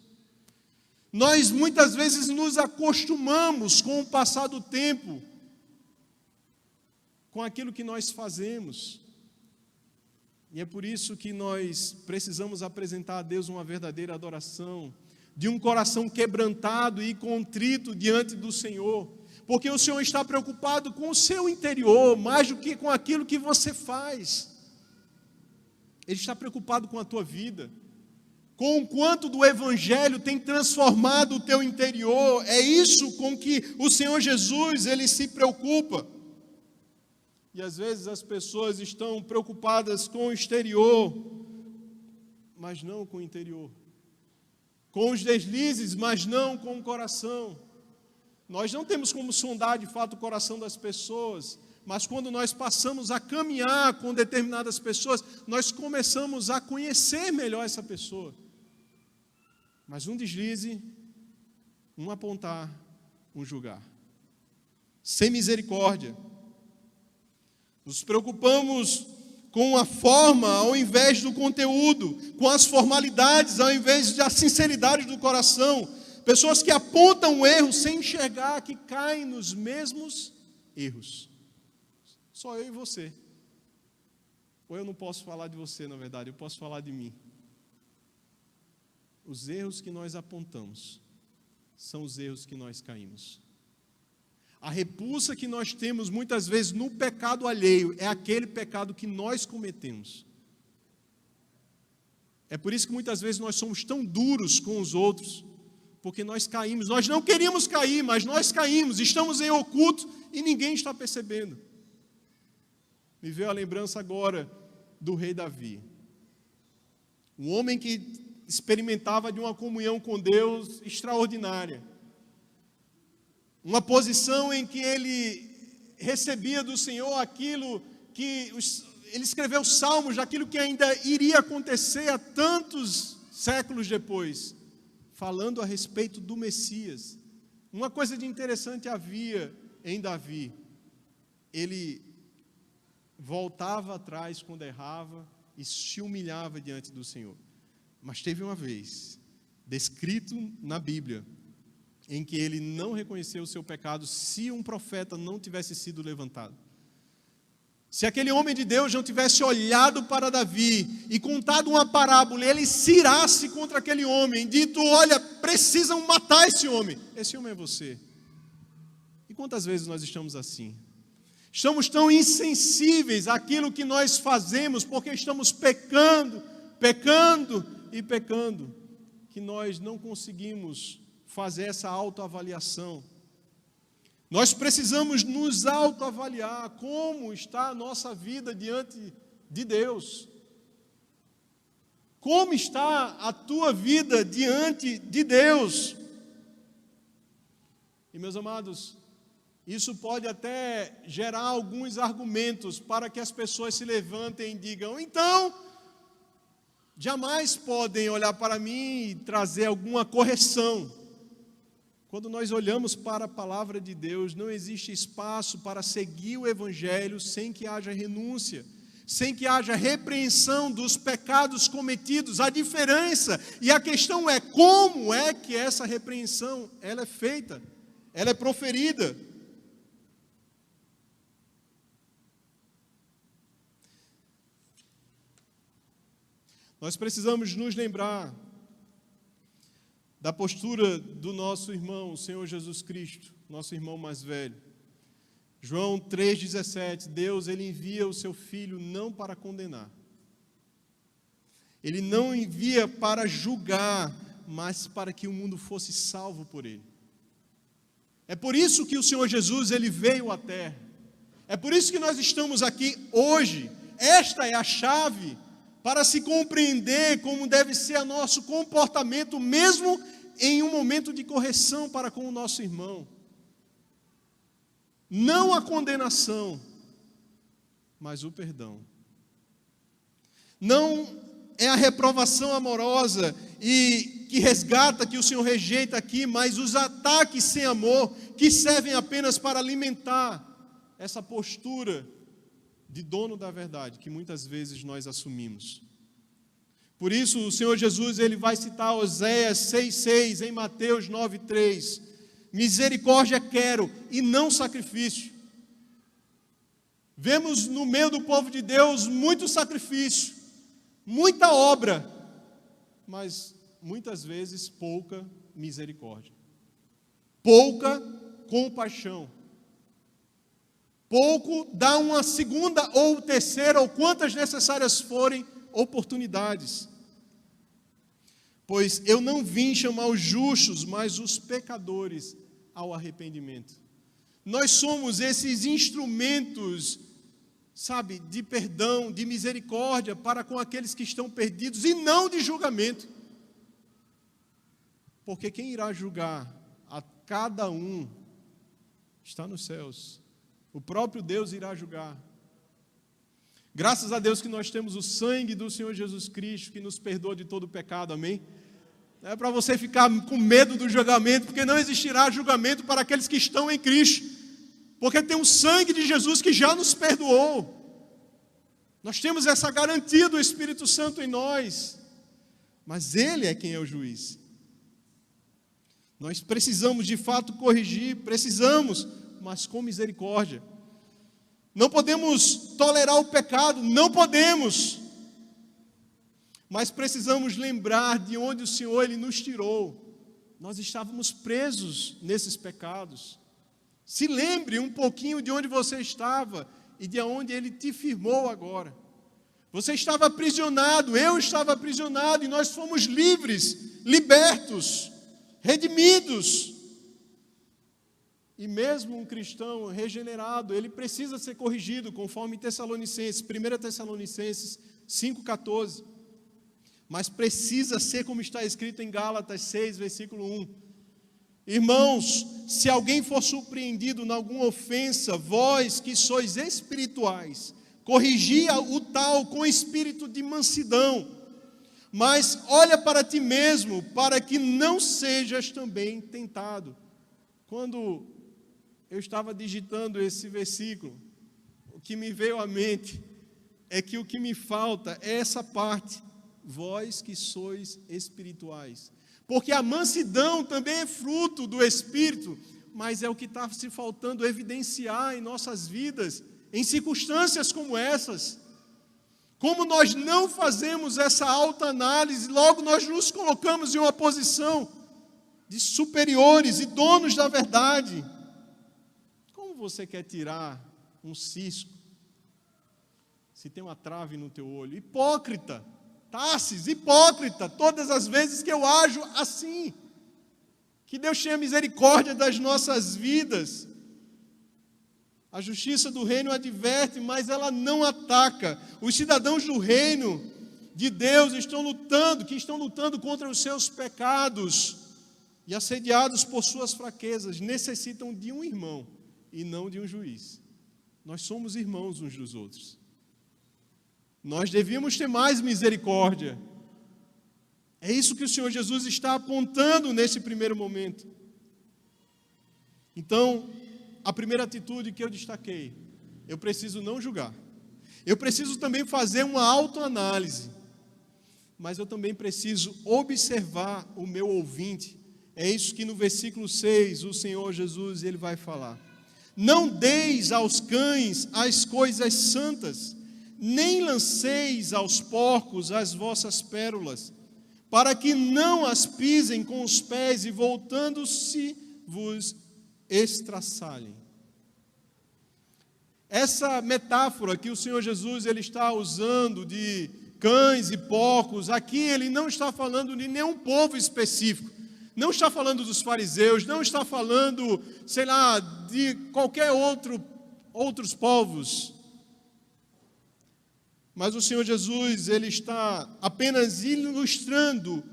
Nós muitas vezes nos acostumamos com o passar do tempo com aquilo que nós fazemos. E é por isso que nós precisamos apresentar a Deus uma verdadeira adoração, de um coração quebrantado e contrito diante do Senhor, porque o Senhor está preocupado com o seu interior, mais do que com aquilo que você faz. Ele está preocupado com a tua vida, com o quanto do Evangelho tem transformado o teu interior. É isso com que o Senhor Jesus, Ele se preocupa. E às vezes as pessoas estão preocupadas com o exterior, mas não com o interior. Com os deslizes, mas não com o coração. Nós não temos como sondar de fato o coração das pessoas, mas quando nós passamos a caminhar com determinadas pessoas, nós começamos a conhecer melhor essa pessoa. Mas um deslize, um apontar, um julgar. Sem misericórdia. Nos preocupamos com a forma ao invés do conteúdo, com as formalidades ao invés da sinceridade do coração. Pessoas que apontam o erro sem enxergar que caem nos mesmos erros. Só eu e você. Ou eu não posso falar de você, na verdade, eu posso falar de mim. Os erros que nós apontamos são os erros que nós caímos. A repulsa que nós temos muitas vezes no pecado alheio é aquele pecado que nós cometemos. É por isso que muitas vezes nós somos tão duros com os outros, porque nós caímos. Nós não queríamos cair, mas nós caímos, estamos em oculto e ninguém está percebendo. Me veio a lembrança agora do rei Davi. Um homem que experimentava de uma comunhão com Deus extraordinária. Uma posição em que ele recebia do Senhor aquilo que... Ele escreveu salmos daquilo que ainda iria acontecer há tantos séculos depois, falando a respeito do Messias. Uma coisa de interessante havia em Davi. Ele voltava atrás quando errava e se humilhava diante do Senhor. Mas teve uma vez, descrito na Bíblia, em que ele não reconheceu o seu pecado se um profeta não tivesse sido levantado. Se aquele homem de Deus não tivesse olhado para Davi e contado uma parábola, ele se irasse contra aquele homem, dito, olha, precisam matar esse homem é você. E quantas vezes nós estamos assim? Estamos tão insensíveis àquilo que nós fazemos, porque estamos pecando, que nós não conseguimos fazer essa autoavaliação. Nós precisamos nos autoavaliar como está a nossa vida diante de Deus. Como está a tua vida diante de Deus? E meus amados, isso pode até gerar alguns argumentos para que as pessoas se levantem e digam, então, jamais podem olhar para mim e trazer alguma correção. Quando nós olhamos para a palavra de Deus, não existe espaço para seguir o Evangelho sem que haja renúncia, sem que haja repreensão dos pecados cometidos. A diferença e a questão é como é que essa repreensão ela é feita, ela é proferida. Nós precisamos nos lembrar da postura do nosso irmão, o Senhor Jesus Cristo, nosso irmão mais velho. João 3,17, Deus ele envia o seu Filho não para condenar. Ele não envia para julgar, mas para que o mundo fosse salvo por ele. É por isso que o Senhor Jesus ele veio à terra. É por isso que nós estamos aqui hoje. Esta é a chave para se compreender como deve ser o nosso comportamento, mesmo em um momento de correção para com o nosso irmão. Não a condenação, mas o perdão. Não é a reprovação amorosa e que resgata, que o Senhor rejeita aqui, mas os ataques sem amor, que servem apenas para alimentar essa postura de dono da verdade, que muitas vezes nós assumimos. Por isso, o Senhor Jesus ele vai citar Oséias 6,6 em Mateus 9,3. Misericórdia quero e não sacrifício. Vemos no meio do povo de Deus muito sacrifício, muita obra, mas muitas vezes pouca misericórdia, pouca compaixão. Pouco dá uma segunda ou terceira, ou quantas necessárias forem, oportunidades. Pois eu não vim chamar os justos, mas os pecadores ao arrependimento. Nós somos esses instrumentos, sabe, de perdão, de misericórdia para com aqueles que estão perdidos e não de julgamento. Porque quem irá julgar a cada um está nos céus. O próprio Deus irá julgar. Graças a Deus que nós temos o sangue do Senhor Jesus Cristo, que nos perdoa de todo o pecado, amém? Não é para você ficar com medo do julgamento, porque não existirá julgamento para aqueles que estão em Cristo, porque tem o sangue de Jesus que já nos perdoou. Nós temos essa garantia do Espírito Santo em nós, mas Ele é quem é o juiz. Nós precisamos de fato corrigir, precisamos, mas com misericórdia. Não podemos tolerar o pecado, não podemos. Mas precisamos lembrar de onde o Senhor Ele nos tirou. Nós estávamos presos nesses pecados. Se lembre um pouquinho de onde você estava e de onde Ele te firmou agora. Você estava aprisionado, eu estava aprisionado, e nós fomos livres, libertos, redimidos. E mesmo um cristão regenerado, ele precisa ser corrigido, conforme Tessalonicenses, 1 Tessalonicenses 5,14. Mas precisa ser como está escrito em Gálatas 6, versículo 1. Irmãos, se alguém for surpreendido em alguma ofensa, vós que sois espirituais, corrigia o tal com espírito de mansidão. Mas olha para ti mesmo, para que não sejas também tentado. Quando eu estava digitando esse versículo, o que me veio à mente é que o que me falta é essa parte, vós que sois espirituais. Porque a mansidão também é fruto do Espírito, mas é o que está se faltando evidenciar em nossas vidas, em circunstâncias como essas. Como nós não fazemos essa autoanálise, logo nós nos colocamos em uma posição de superiores e donos da verdade. Como você quer tirar um cisco se tem uma trave no teu olho? Hipócrita, Tarsis, hipócrita, todas as vezes que eu ajo assim. Que Deus tenha misericórdia das nossas vidas. A justiça do reino adverte, mas ela não ataca. Os cidadãos do reino de Deus estão lutando contra os seus pecados e assediados por suas fraquezas, necessitam de um irmão e não de um juiz. Nós somos irmãos uns dos outros. Nós devíamos ter mais misericórdia. É isso que o Senhor Jesus está apontando nesse primeiro momento. Então, a primeira atitude que eu destaquei, eu preciso não julgar. Eu preciso também fazer uma autoanálise. Mas eu também preciso observar o meu ouvinte. É isso que no versículo 6 o Senhor Jesus ele vai falar. Não deis aos cães as coisas santas, nem lanceis aos porcos as vossas pérolas, para que não as pisem com os pés e voltando-se vos estraçalhem. Essa metáfora que o Senhor Jesus ele está usando de cães e porcos, aqui ele não está falando de nenhum povo específico, não está falando dos fariseus, não está falando, sei lá, de qualquer outros povos. Mas o Senhor Jesus, ele está apenas ilustrando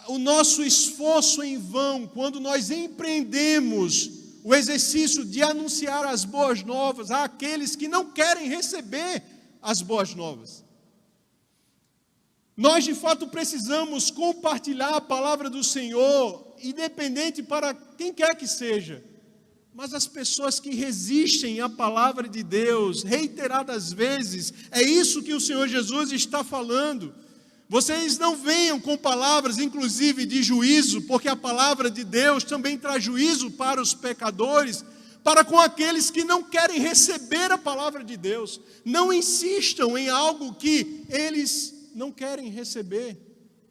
o nosso esforço em vão, quando nós empreendemos o exercício de anunciar as boas novas àqueles que não querem receber as boas novas. Nós, de fato, precisamos compartilhar a palavra do Senhor, independente para quem quer que seja. Mas as pessoas que resistem à palavra de Deus, reiteradas vezes, é isso que o Senhor Jesus está falando. Vocês não venham com palavras, inclusive, de juízo, porque a palavra de Deus também traz juízo para os pecadores, para com aqueles que não querem receber a palavra de Deus. Não insistam em algo que eles não querem receber.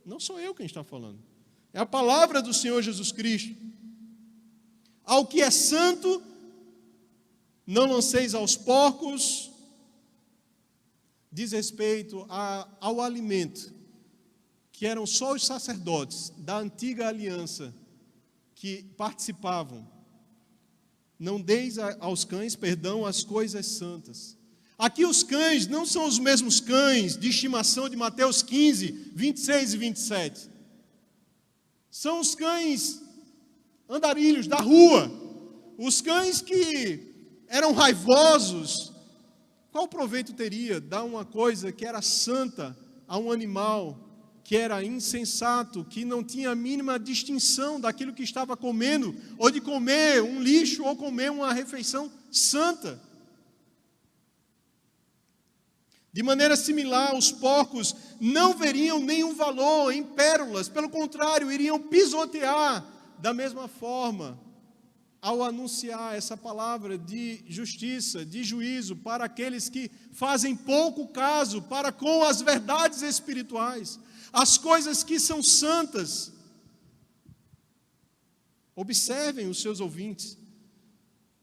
Não sou eu quem está falando. É a palavra do Senhor Jesus Cristo. Ao que é santo, não lanceis aos porcos. Diz respeito ao alimento, que eram só os sacerdotes da antiga aliança que participavam. Não deis aos cães, as coisas santas. Aqui os cães não são os mesmos cães de estimação de Mateus 15, 26 e 27. São os cães andarilhos da rua, os cães que eram raivosos. Qual proveito teria dar uma coisa que era santa a um animal que era insensato, que não tinha a mínima distinção daquilo que estava comendo, ou de comer um lixo, ou comer uma refeição santa? De maneira similar, os porcos não veriam nenhum valor em pérolas, pelo contrário, iriam pisotear da mesma forma, ao anunciar essa palavra de justiça, de juízo, para aqueles que fazem pouco caso para com as verdades espirituais, as coisas que são santas. Observem os seus ouvintes.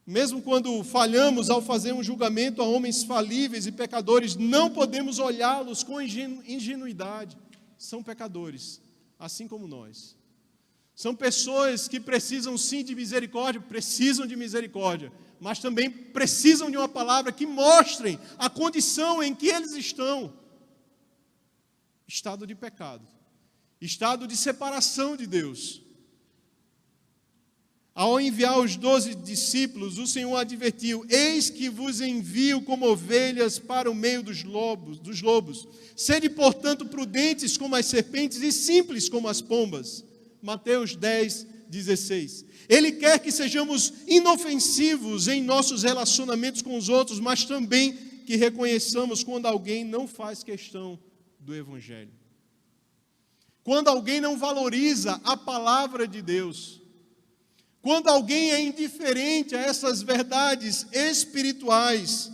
Mesmo quando falhamos ao fazer um julgamento a homens falíveis e pecadores, não podemos olhá-los com ingenuidade. São pecadores, assim como nós. São pessoas que precisam sim de misericórdia, mas também precisam de uma palavra que mostre a condição em que eles estão. Estado de pecado, estado de separação de Deus. Ao enviar os 12 discípulos, o Senhor advertiu: eis que vos envio como ovelhas para o meio dos lobos. Sede, portanto, prudentes como as serpentes e simples como as pombas. Mateus 10, 16. Ele quer que sejamos inofensivos em nossos relacionamentos com os outros, mas também que reconheçamos quando alguém não faz questão do Evangelho. Quando alguém não valoriza a palavra de Deus. Quando alguém é indiferente a essas verdades espirituais.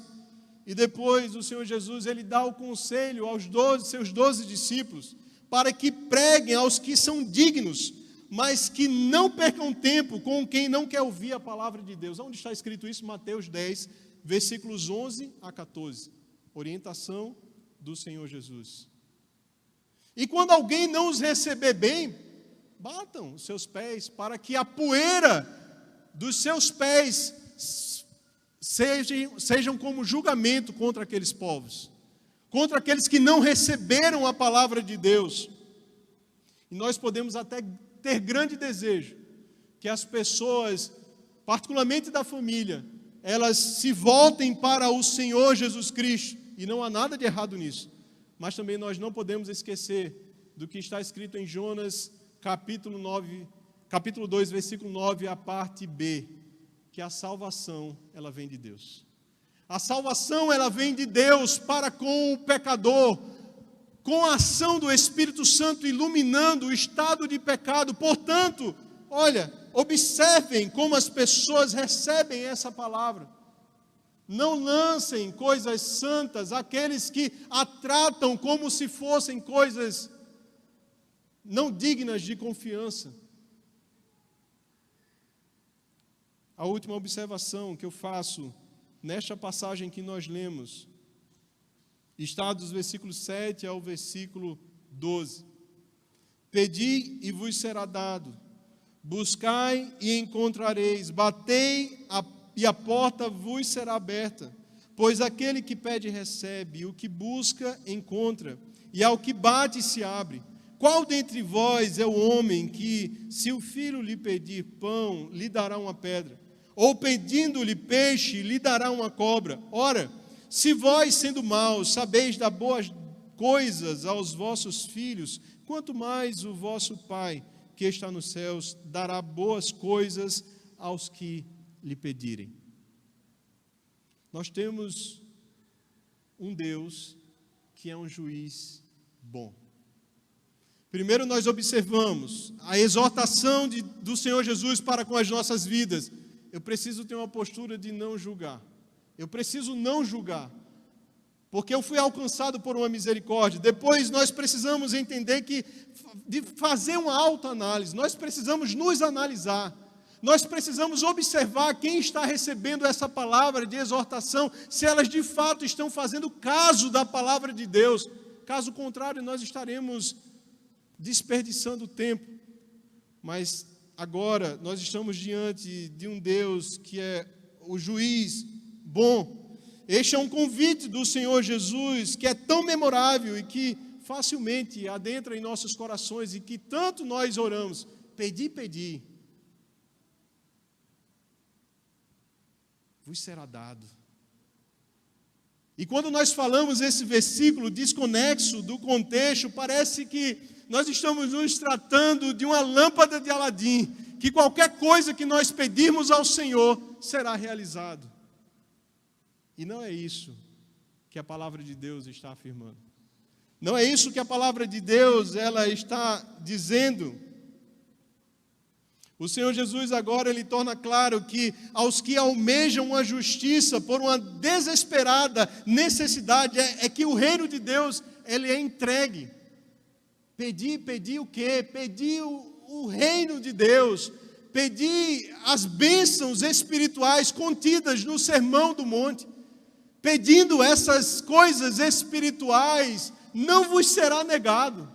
E depois o Senhor Jesus, ele dá o conselho aos seus 12 discípulos, para que preguem aos que são dignos, mas que não percam tempo com quem não quer ouvir a palavra de Deus. Onde está escrito isso? Mateus 10, versículos 11 a 14. Orientação do Senhor Jesus. E quando alguém não os receber bem, batam os seus pés, para que a poeira dos seus pés sejam como julgamento contra aqueles povos, contra aqueles que não receberam a palavra de Deus. E nós podemos até ter grande desejo que as pessoas, particularmente da família, elas se voltem para o Senhor Jesus Cristo, e não há nada de errado nisso. Mas também nós não podemos esquecer do que está escrito em Jonas, capítulo 2, versículo 9, a parte B, que a salvação, ela vem de Deus. A salvação, ela vem de Deus para com o pecador, com a ação do Espírito Santo iluminando o estado de pecado. Portanto, olha, observem como as pessoas recebem essa palavra. Não lancem coisas santas àqueles que a tratam como se fossem coisas não dignas de confiança. A última observação que eu faço nesta passagem que nós lemos está dos versículos 7 ao versículo 12. Pedi e vos será dado, buscai e encontrareis, batei e a porta vos será aberta. Pois aquele que pede recebe, e o que busca encontra, e ao que bate se abre. Qual dentre vós é o homem que, se o filho lhe pedir pão, lhe dará uma pedra? Ou pedindo-lhe peixe, lhe dará uma cobra? Ora, se vós, sendo maus, sabeis dar boas coisas aos vossos filhos, quanto mais o vosso Pai, que está nos céus, dará boas coisas aos que lhe pedirem. Nós temos um Deus que é um juiz bom. Primeiro nós observamos a exortação do Senhor Jesus para com as nossas vidas. eu preciso ter uma postura de não julgar. Eu preciso não julgar, porque eu fui alcançado por uma misericórdia. Depois nós precisamos entender que, de fazer uma autoanálise, nós precisamos nos analisar. Nós precisamos observar quem está recebendo essa palavra de exortação, se elas de fato estão fazendo caso da palavra de Deus. Caso contrário, nós estaremos desperdiçando tempo. Mas agora nós estamos diante de um Deus que é o juiz bom. Este é um convite do Senhor Jesus que é tão memorável e que facilmente adentra em nossos corações e que tanto nós oramos. Pedi, pedi, vos será dado. E quando nós falamos esse versículo desconexo do contexto, parece que nós estamos nos tratando de uma lâmpada de Aladim, que qualquer coisa que nós pedirmos ao Senhor será realizado. E não é isso que a palavra de Deus está afirmando. Não é isso que a palavra de Deus ela está dizendo. O Senhor Jesus agora ele torna claro que aos que almejam a justiça por uma desesperada necessidade é que o reino de Deus ele é entregue. Pedi o quê? Pedi o reino de Deus. Pedi as bênçãos espirituais contidas no Sermão do Monte. Pedindo essas coisas espirituais, não vos será negado,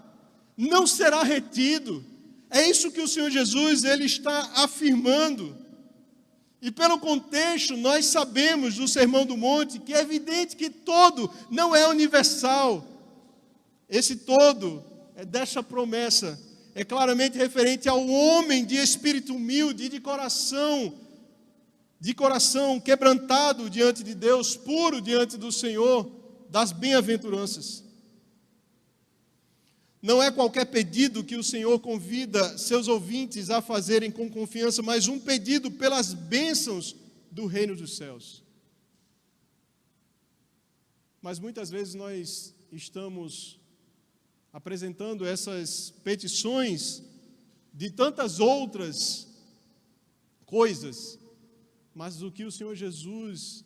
não será retido. É isso que o Senhor Jesus ele está afirmando. E pelo contexto, nós sabemos do Sermão do Monte que é evidente que todo não é universal. Esse todo é desta promessa, é claramente referente ao homem de espírito humilde e de coração quebrantado diante de Deus, puro diante do Senhor, das bem-aventuranças. Não é qualquer pedido que o Senhor convida seus ouvintes a fazerem com confiança, mas um pedido pelas bênçãos do reino dos céus. Mas muitas vezes nós estamos apresentando essas petições de tantas outras coisas, mas o que o Senhor Jesus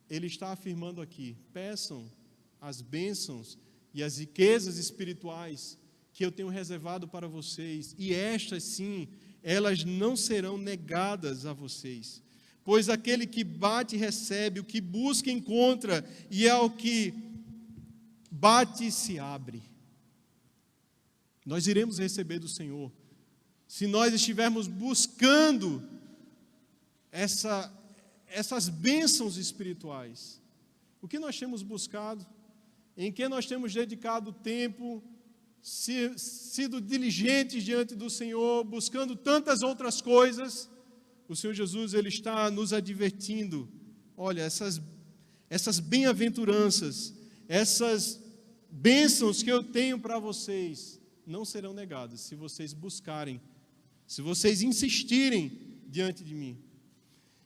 ele está afirmando aqui: peçam as bênçãos e as riquezas espirituais que eu tenho reservado para vocês, e estas sim, elas não serão negadas a vocês. Pois aquele que bate recebe, o que busca encontra, e ao que bate se abre. Nós iremos receber do Senhor, se nós estivermos buscando essas bênçãos espirituais. O que nós temos buscado? Em que nós temos dedicado tempo, sido diligentes diante do Senhor, buscando tantas outras coisas? O Senhor Jesus ele está nos advertindo: olha, essas bem-aventuranças, essas bênçãos que eu tenho para vocês, não serão negadas se vocês buscarem, se vocês insistirem diante de mim.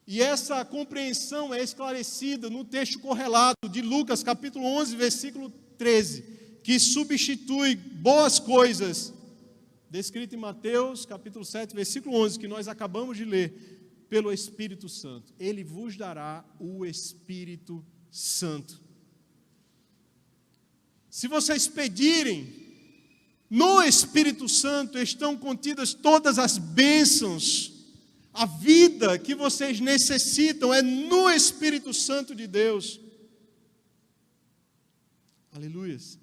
E essa compreensão é esclarecida no texto correlato de Lucas, capítulo 11, versículo 13, que substitui boas coisas, descrito em Mateus, capítulo 7, versículo 11, que nós acabamos de ler, pelo Espírito Santo. Ele vos dará o Espírito Santo. Se vocês pedirem, no Espírito Santo estão contidas todas as bênçãos. A vida que vocês necessitam é no Espírito Santo de Deus. Aleluias.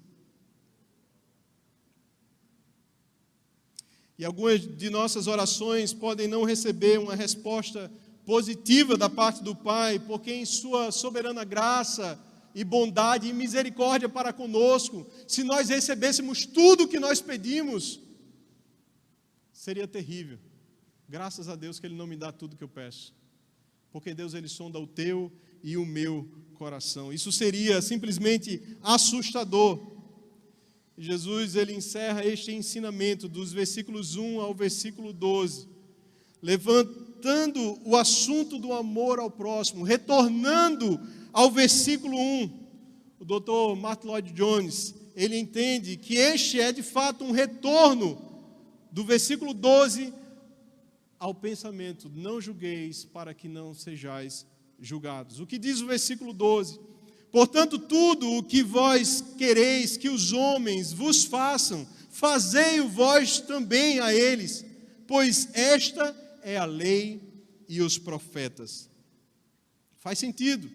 E algumas de nossas orações podem não receber uma resposta positiva da parte do Pai, porque em sua soberana graça e bondade e misericórdia para conosco, se nós recebêssemos tudo o que nós pedimos, seria terrível. Graças a Deus que Ele não me dá tudo que eu peço, porque Deus Ele sonda o teu e o meu coração. Isso seria simplesmente assustador. Jesus Ele encerra este ensinamento dos versículos 1 ao versículo 12, levantando o assunto do amor ao próximo, retornando ao versículo 1. O Dr. Martin Lloyd-Jones, ele entende que este é de fato um retorno do versículo 12 ao pensamento: não julgueis para que não sejais julgados. O que diz o versículo 12? Portanto, tudo o que vós quereis que os homens vos façam, fazei-o vós também a eles, pois esta é a lei e os profetas. Faz sentido.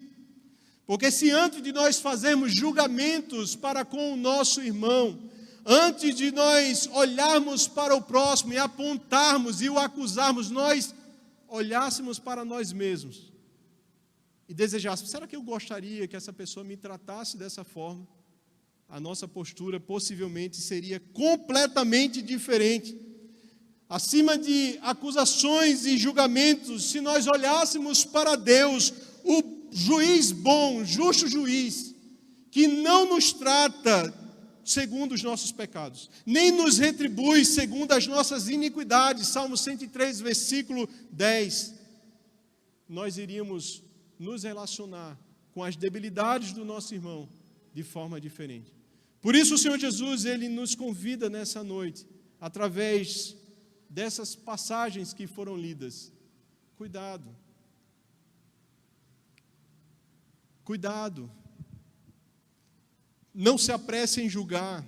Porque se antes de nós fazermos julgamentos para com o nosso irmão, antes de nós olharmos para o próximo e apontarmos e o acusarmos, nós olhássemos para nós mesmos e desejássemos: será que eu gostaria que essa pessoa me tratasse dessa forma? A nossa postura possivelmente seria completamente diferente. Acima de acusações e julgamentos, se nós olhássemos para Deus, o juiz bom, justo juiz, que não nos trata segundo os nossos pecados, nem nos retribui segundo as nossas iniquidades, Salmo 103, versículo 10, nós iríamos nos relacionar com as debilidades do nosso irmão de forma diferente. Por isso o Senhor Jesus, Ele nos convida nessa noite, através dessas passagens que foram lidas: cuidado. Cuidado, não se apressem em julgar,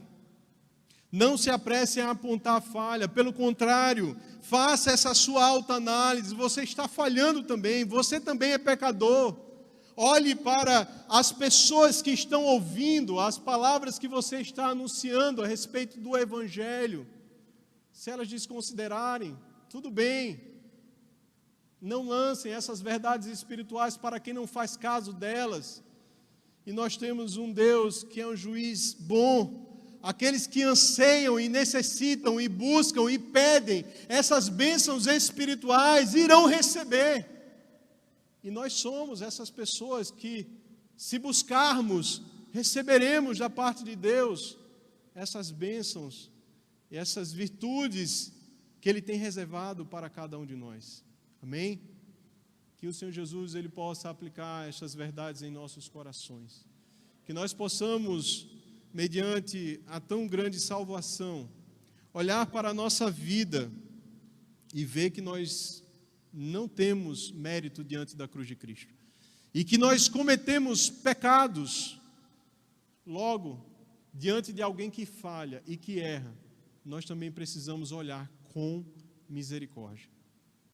não se apressem a apontar a falha, pelo contrário, faça essa sua autoanálise: você está falhando também, você também é pecador. Olhe para as pessoas que estão ouvindo, as palavras que você está anunciando a respeito do Evangelho. Se elas desconsiderarem, tudo bem. Não lancem essas verdades espirituais para quem não faz caso delas. E nós temos um Deus que é um juiz bom. Aqueles que anseiam e necessitam e buscam e pedem essas bênçãos espirituais irão receber. E nós somos essas pessoas que, se buscarmos, receberemos da parte de Deus essas bênçãos e essas virtudes que Ele tem reservado para cada um de nós. Amém? Que o Senhor Jesus, Ele possa aplicar estas verdades em nossos corações. Que nós possamos, mediante a tão grande salvação, olhar para a nossa vida e ver que nós não temos mérito diante da cruz de Cristo. E que nós cometemos pecados. Logo, diante de alguém que falha e que erra, nós também precisamos olhar com misericórdia.